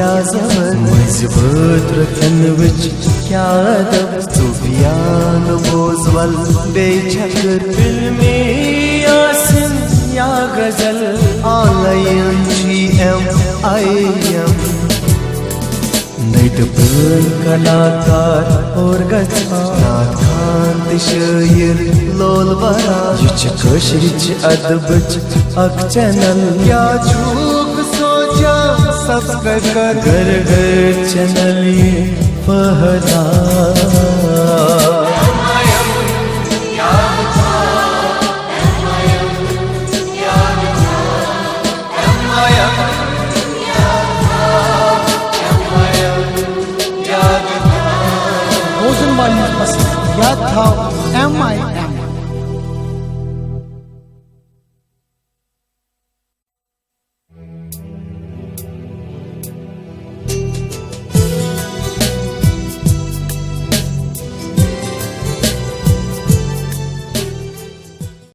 क्या ज़बर मजबूत रखन विच क्या अदब सूफियान बोझवल बेछकर फिल्मी यासिन या गजल ऑनलाइन GMIM नट बन कलाकार और गजबात खान शायर लोल बरा कशिच अदबच अक चैनल क्या झूक सोचा सब्सक्राइब कर घर घर चैनल ये पहला